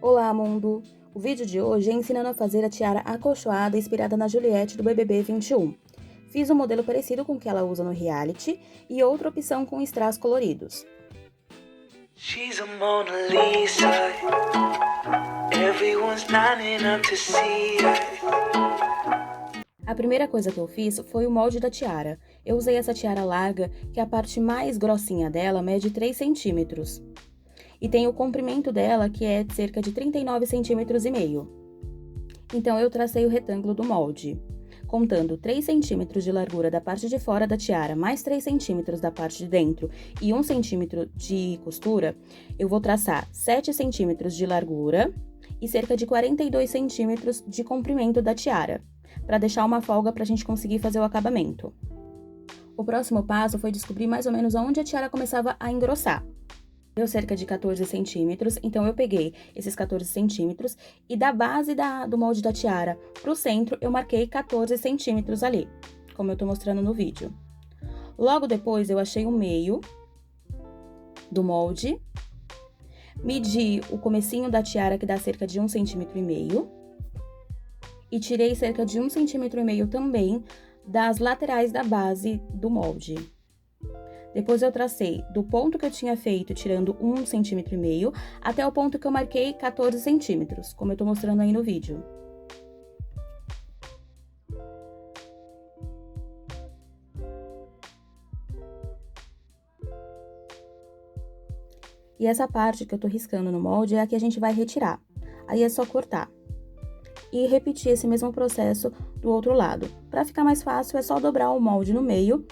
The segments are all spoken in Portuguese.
Olá, mundo! O vídeo de hoje é ensinando a fazer a tiara acolchoada inspirada na Juliette do BBB 21. Fiz um modelo parecido com o que ela usa no reality e outra opção com strass coloridos. She's a Mona Lisa. Everyone's lining up to see her. A primeira coisa que eu fiz foi o molde da tiara. Eu usei essa tiara larga, que a parte mais grossinha dela mede 3 centímetros. E tem o comprimento dela, que é de cerca de 39,5 centímetros. Então, eu tracei o retângulo do molde. Contando 3 centímetros de largura da parte de fora da tiara, mais 3 centímetros da parte de dentro e 1 centímetro de costura, eu vou traçar 7 centímetros de largura e cerca de 42 centímetros de comprimento da tiara, para deixar uma folga para a gente conseguir fazer o acabamento. O próximo passo foi descobrir mais ou menos aonde a tiara começava a engrossar. Deu cerca de 14 centímetros, então eu peguei esses 14 centímetros e da base do molde da tiara pro centro eu marquei 14 centímetros ali, como eu tô mostrando no vídeo. Logo depois eu achei o meio do molde, medi o comecinho da tiara, que dá cerca de 1,5 centímetro, e tirei cerca de 1,5 centímetro também das laterais da base do molde. Depois eu tracei do ponto que eu tinha feito, tirando 1,5 centímetro, até o ponto que eu marquei 14 centímetros, como eu tô mostrando aí no vídeo. E essa parte que eu tô riscando no molde é a que a gente vai retirar. Aí é só cortar. E repetir esse mesmo processo do outro lado. Para ficar mais fácil, é só dobrar o molde no meio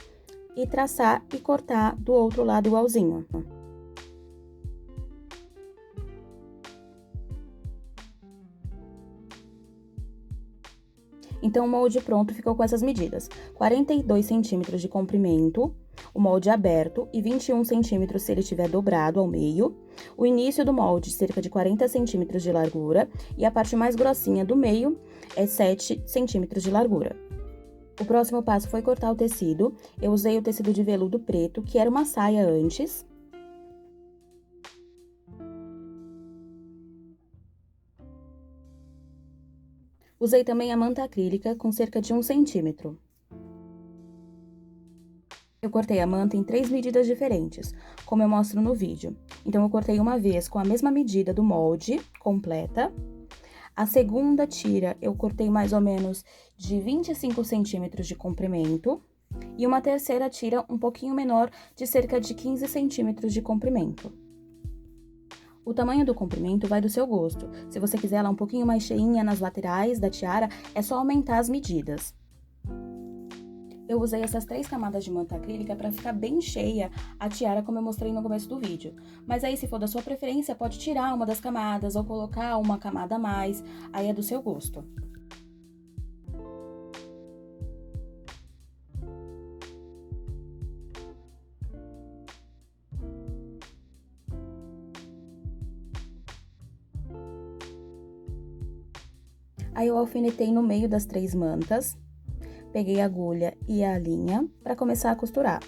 e traçar e cortar do outro lado igualzinho. Então, o molde pronto ficou com essas medidas: 42 centímetros de comprimento, o molde aberto, e 21 centímetros se ele estiver dobrado ao meio, o início do molde cerca de 40 centímetros de largura, e a parte mais grossinha do meio é 7 centímetros de largura. O próximo passo foi cortar o tecido. Eu usei o tecido de veludo preto, que era uma saia antes. Usei também a manta acrílica com cerca de 1 centímetro. Eu cortei a manta em 3 medidas diferentes, como eu mostro no vídeo. Então, eu cortei uma vez com a mesma medida do molde, completa. A segunda tira, eu cortei mais ou menos de 25 centímetros de comprimento. E uma terceira tira um pouquinho menor, de cerca de 15 centímetros de comprimento. O tamanho do comprimento vai do seu gosto. Se você quiser ela um pouquinho mais cheinha nas laterais da tiara, é só aumentar as medidas. Eu usei essas 3 camadas de manta acrílica para ficar bem cheia a tiara, como eu mostrei no começo do vídeo. Mas aí, se for da sua preferência, pode tirar uma das camadas ou colocar uma camada a mais, aí é do seu gosto. Aí eu alfinetei no meio das 3 mantas, peguei a agulha e a linha para começar a costurar.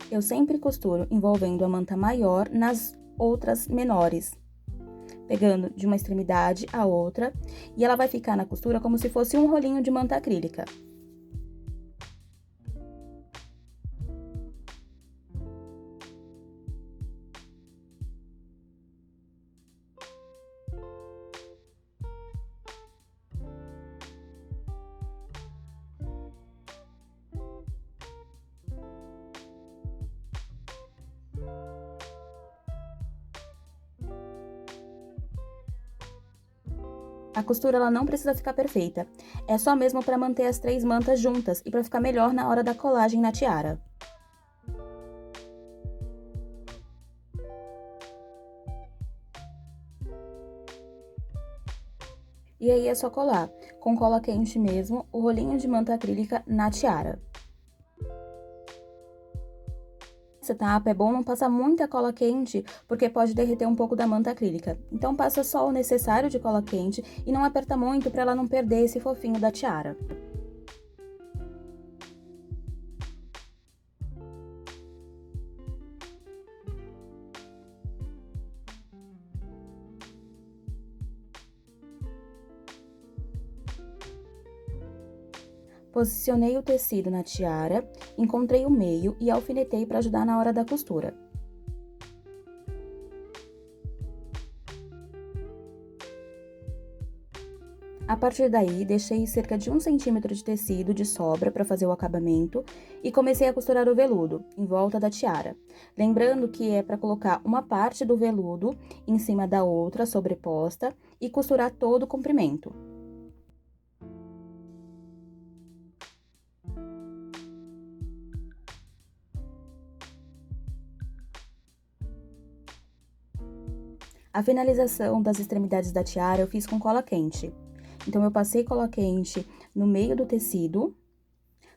Eu sempre costuro envolvendo a manta maior nas outras menores, pegando de uma extremidade a outra, e ela vai ficar na costura como se fosse um rolinho de manta acrílica. A costura ela não precisa ficar perfeita, é só mesmo para manter as 3 mantas juntas e para ficar melhor na hora da colagem na tiara. E aí é só colar, com cola quente mesmo, o rolinho de manta acrílica na tiara. Essa etapa é bom não passar muita cola quente, porque pode derreter um pouco da manta acrílica. Então, passa só o necessário de cola quente e não aperta muito para ela não perder esse fofinho da tiara. Posicionei o tecido na tiara, encontrei o meio e alfinetei para ajudar na hora da costura. A partir daí, deixei cerca de 1 centímetro de tecido de sobra para fazer o acabamento e comecei a costurar o veludo em volta da tiara. Lembrando que é para colocar uma parte do veludo em cima da outra, sobreposta, e costurar todo o comprimento. A finalização das extremidades da tiara eu fiz com cola quente. Então, eu passei cola quente no meio do tecido,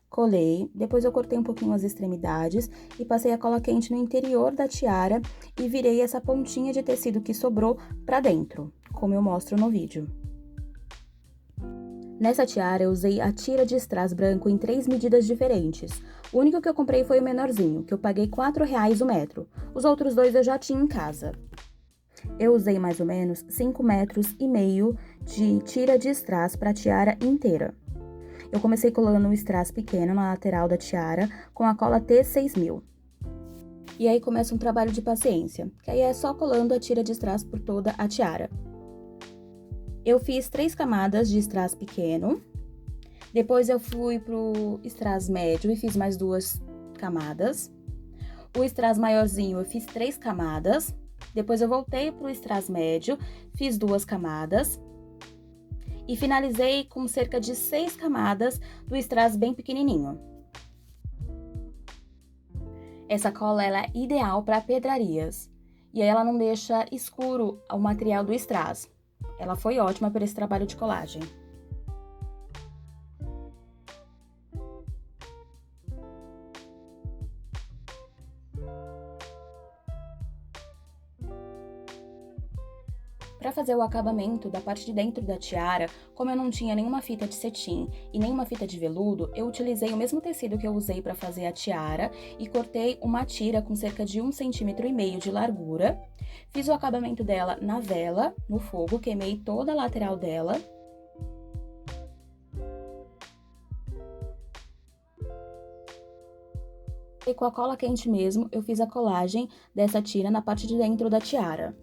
colei, depois eu cortei um pouquinho as extremidades e passei a cola quente no interior da tiara e virei essa pontinha de tecido que sobrou para dentro, como eu mostro no vídeo. Nessa tiara, eu usei a tira de strass branco em 3 medidas diferentes. O único que eu comprei foi o menorzinho, que eu paguei R$4 o metro. Os outros dois eu já tinha em casa. Eu usei mais ou menos 5,5 metros de tira de strass para a tiara inteira. Eu comecei colando um strass pequeno na lateral da tiara com a cola T6000. E aí começa um trabalho de paciência, que aí é só colando a tira de strass por toda a tiara. Eu fiz 3 camadas de strass pequeno, depois eu fui pro strass médio e fiz mais 2 camadas. O strass maiorzinho eu fiz 3 camadas. Depois eu voltei pro strass médio, fiz 2 camadas e finalizei com cerca de 6 camadas do strass bem pequenininho. Essa cola ela é ideal para pedrarias e aí ela não deixa escuro o material do strass. Ela foi ótima para esse trabalho de colagem. Para fazer o acabamento da parte de dentro da tiara, como eu não tinha nenhuma fita de cetim e nenhuma fita de veludo, eu utilizei o mesmo tecido que eu usei para fazer a tiara e cortei uma tira com cerca de 1,5 centímetro de largura. Fiz o acabamento dela na vela, no fogo, queimei toda a lateral dela. E com a cola quente mesmo, eu fiz a colagem dessa tira na parte de dentro da tiara.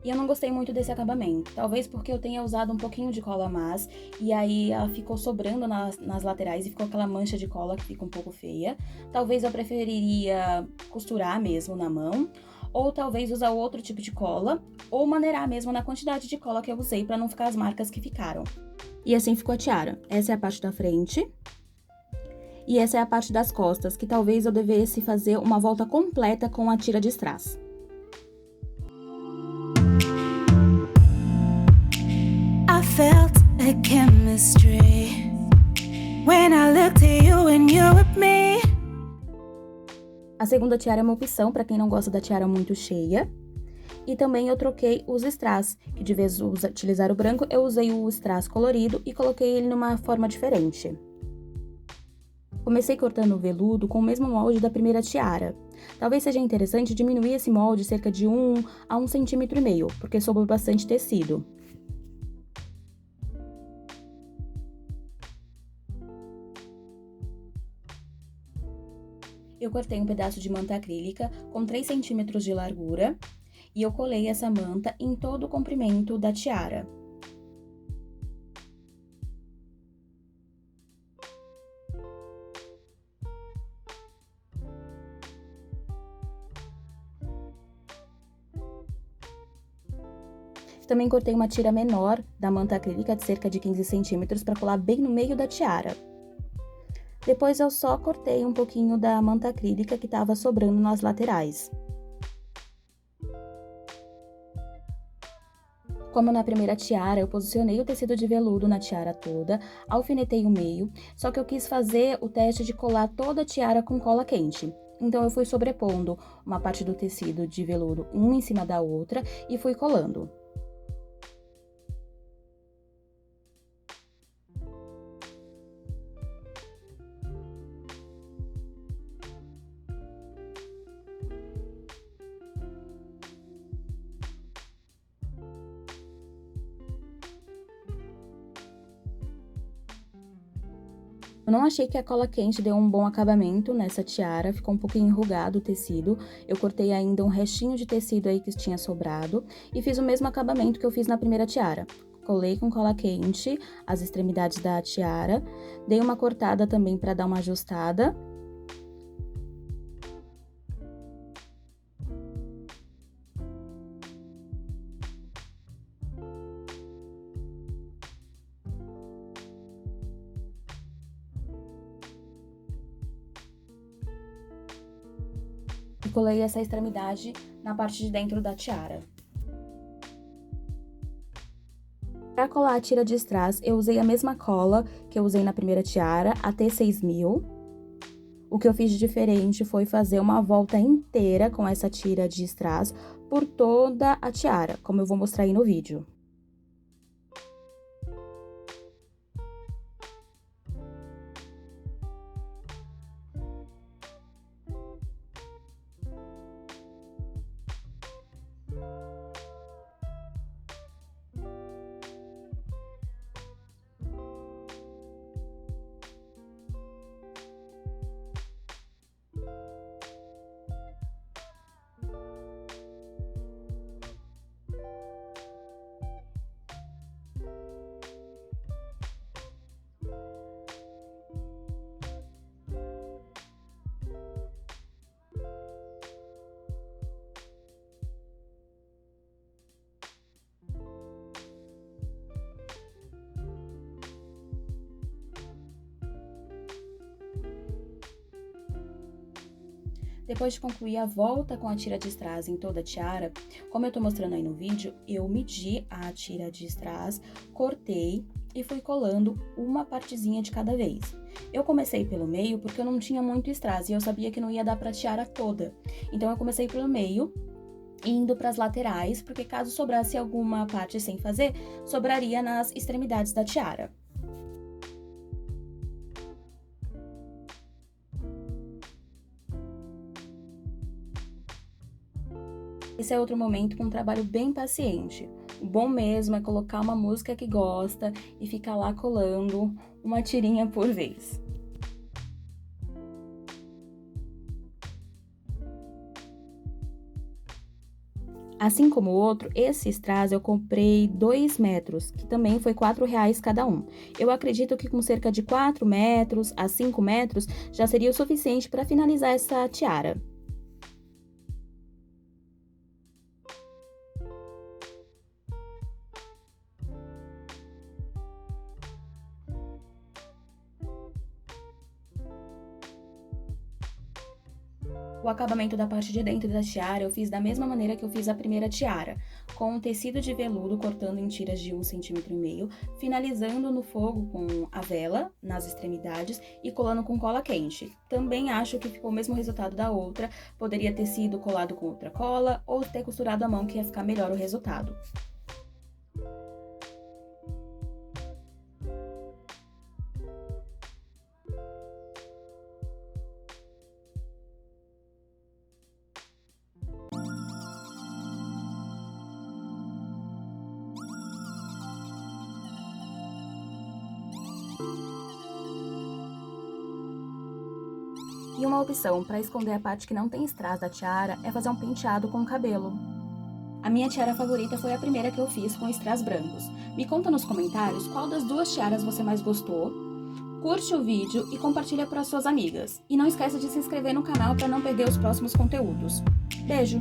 E eu não gostei muito desse acabamento, talvez porque eu tenha usado um pouquinho de cola mas, e aí ela ficou sobrando nas laterais e ficou aquela mancha de cola que fica um pouco feia. Talvez eu preferiria costurar mesmo na mão, ou talvez usar outro tipo de cola, ou maneirar mesmo na quantidade de cola que eu usei para não ficar as marcas que ficaram. E assim ficou a tiara. Essa é a parte da frente. E essa é a parte das costas, que talvez eu devesse fazer uma volta completa com a tira de strass. I felt a chemistry when I looked at you and you at me. A segunda tiara é uma opção para quem não gosta da tiara muito cheia. E também eu troquei os strass, que de vez de utilizar o branco, eu usei o strass colorido e coloquei ele numa forma diferente. Comecei cortando o veludo com o mesmo molde da primeira tiara. Talvez seja interessante diminuir esse molde cerca de 1 a 1,5 centímetro, porque sobrou bastante tecido. Eu cortei um pedaço de manta acrílica com 3 centímetros de largura e eu colei essa manta em todo o comprimento da tiara. Também cortei uma tira menor da manta acrílica de cerca de 15 centímetros para colar bem no meio da tiara. Depois eu só cortei um pouquinho da manta acrílica que estava sobrando nas laterais. Como na primeira tiara, eu posicionei o tecido de veludo na tiara toda, alfinetei o meio, só que eu quis fazer o teste de colar toda a tiara com cola quente. Então eu fui sobrepondo uma parte do tecido de veludo uma em cima da outra e fui colando. Eu não achei que a cola quente deu um bom acabamento nessa tiara, ficou um pouquinho enrugado o tecido. Eu cortei ainda um restinho de tecido aí que tinha sobrado e fiz o mesmo acabamento que eu fiz na primeira tiara. Colei com cola quente as extremidades da tiara, dei uma cortada também para dar uma ajustada. E colei essa extremidade na parte de dentro da tiara. Para colar a tira de strass, eu usei a mesma cola que eu usei na primeira tiara, a T6000. O que eu fiz de diferente foi fazer uma volta inteira com essa tira de strass por toda a tiara, como eu vou mostrar aí no vídeo. Depois de concluir a volta com a tira de strass em toda a tiara, como eu tô mostrando aí no vídeo, eu medi a tira de strass, cortei e fui colando uma partezinha de cada vez. Eu comecei pelo meio porque eu não tinha muito strass e eu sabia que não ia dar pra tiara toda. Então eu comecei pelo meio, indo para as laterais, porque caso sobrasse alguma parte sem fazer, sobraria nas extremidades da tiara. Esse é outro momento com um trabalho bem paciente. O bom mesmo é colocar uma música que gosta e ficar lá colando uma tirinha por vez. Assim como o outro, esse strass eu comprei 2 metros, que também foi R$4 cada um. Eu acredito que com cerca de 4 metros a 5 metros já seria o suficiente para finalizar essa tiara. O acabamento da parte de dentro da tiara eu fiz da mesma maneira que eu fiz a primeira tiara, com um tecido de veludo cortando em tiras de 1,5 cm, finalizando no fogo com a vela nas extremidades e colando com cola quente. Também acho que ficou o mesmo resultado da outra, poderia ter sido colado com outra cola ou ter costurado à mão que ia ficar melhor o resultado. E uma opção para esconder a parte que não tem strass da tiara é fazer um penteado com o cabelo. A minha tiara favorita foi a primeira que eu fiz com strass brancos. Me conta nos comentários qual das duas tiaras você mais gostou. Curte o vídeo e compartilha para suas amigas. E não esqueça de se inscrever no canal para não perder os próximos conteúdos. Beijo!